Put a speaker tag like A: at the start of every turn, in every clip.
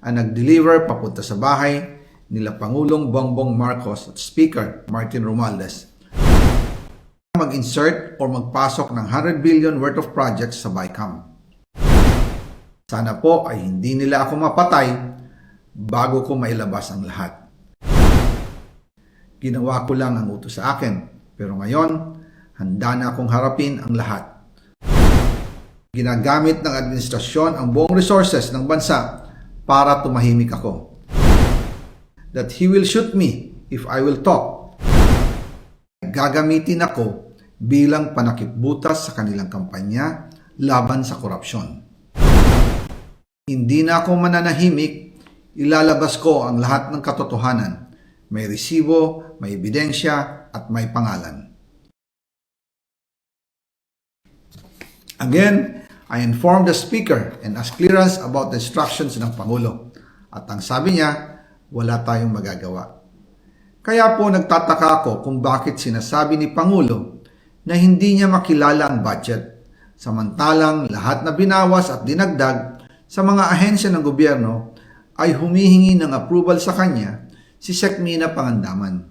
A: ang nag-deliver papunta sa bahay nila Pangulong Bongbong Marcos at Speaker Martin Romualdez mag-insert o magpasok ng 100 billion worth of projects sa BICAM. Sana po ay hindi nila ako mapatay bago ko mailabas ang lahat. Ginawa ko lang ang utos sa akin, pero ngayon, handa na akong harapin ang lahat. Ginagamit ng administrasyon ang buong resources ng bansa para tumahimik ako. That he will shoot me if I will talk. Gagamitin ako bilang panakipbutas sa kanilang kampanya laban sa korupsyon. Hindi na ako mananahimik, ilalabas ko ang lahat ng katotohanan. May resibo, may ebidensya, at may pangalan. Again, I informed the Speaker and asked clearance about the instructions ng Pangulo. At ang sabi niya, wala tayong magagawa. Kaya po nagtataka ako kung bakit sinasabi ni Pangulo na hindi niya makilala ang budget, samantalang lahat na binawas at dinagdag sa mga ahensya ng gobyerno ay humihingi ng approval sa kanya si Sec. Mina Pangandaman.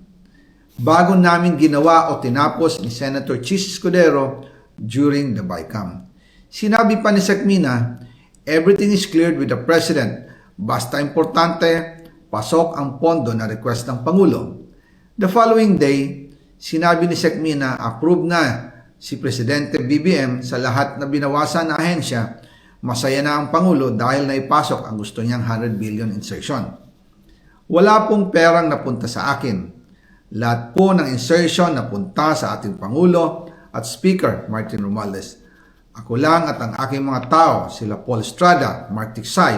A: Bago namin ginawa o tinapos ni Senator Chis Escudero during the BICAM. Sinabi pa ni Sec. Mina, everything is cleared with the President. Basta importante, pasok ang pondo na request ng Pangulo. The following day, sinabi ni Sec. Mina, approve na si Presidente BBM sa lahat na binawasan na ahensya. Masaya na ang Pangulo dahil naipasok ang gusto niyang 100 billion insertion. Wala pong perang napunta sa akin. Lahat po ng insertion napunta sa ating Pangulo at Speaker Martin Romualdez. Ako lang at ang aking mga tao, sila Paul Estrada, Mark Tiksay,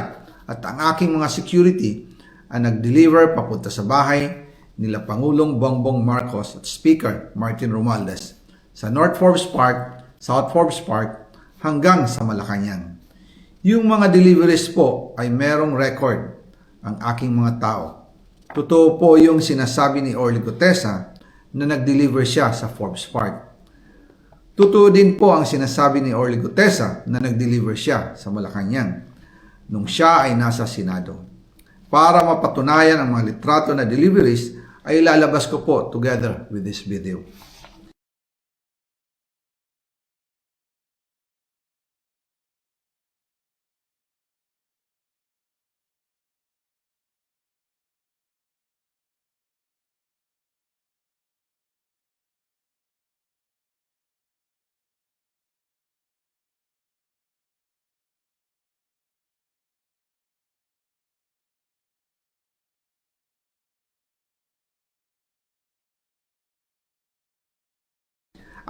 A: at ang aking mga security ang nag-deliver papunta sa bahay nila Pangulong Bongbong Marcos at Speaker Martin Romualdez sa North Forbes Park, South Forbes Park hanggang sa Malacanang. Yung mga deliveries po ay merong record ang aking mga tao. Totoo po yung sinasabi ni Orly Gutesa na nag-deliver siya sa Forbes Park. Totoo din po ang sinasabi ni Orly Gutesa na nag-deliver siya sa Malacanang nung siya ay nasa Senado. Para mapatunayan ang mga litrato na deliveries ay ilalabas ko po together with this video.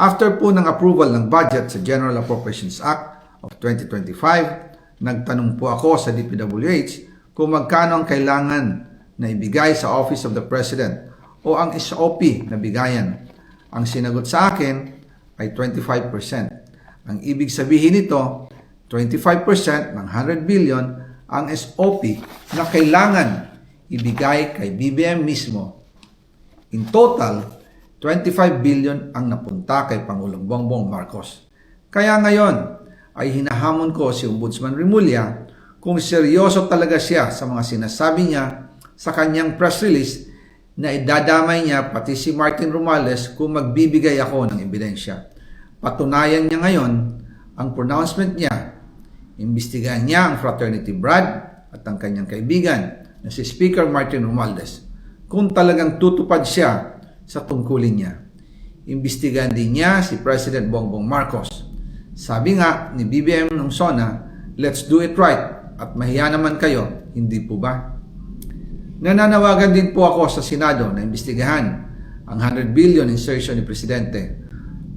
A: After po ng approval ng budget sa General Appropriations Act of 2025, nagtanong po ako sa DPWH kung magkano ang kailangan na ibigay sa Office of the President o ang SOP na bigayan. Ang sinagot sa akin ay 25%. Ang ibig sabihin nito, 25% ng 100 billion ang SOP na kailangan ibigay kay BBM mismo. In total, 25 billion ang napunta kay Pangulong Bongbong Marcos. Kaya ngayon ay hinahamon ko si Ombudsman Remulla kung seryoso talaga siya sa mga sinasabi niya sa kanyang press release na idadamay niya pati si Martin Romualdez kung magbibigay ako ng ebidensya. Patunayan niya ngayon ang pronouncement niya. Imbestigahan niya ang fraternity Brad at ang kanyang kaibigan na si Speaker Martin Romualdez kung talagang tutupad siya sa tungkulin niya. Imbestigahan din niya si President Bongbong Marcos. Sabi nga ni BBM nung SONA, let's do it right at mahiya naman kayo, hindi po ba? Nananawagan din po ako sa Senado na imbestigahan ang 100 billion insertion ni Presidente.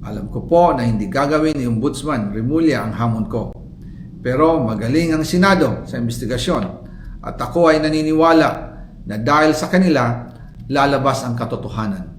A: Alam ko po na hindi gagawin ni Ombudsman Remulla ang hamon ko. Pero magaling ang Senado sa imbestigasyon at ako ay naniniwala na dahil sa kanila lalabas ang katotohanan.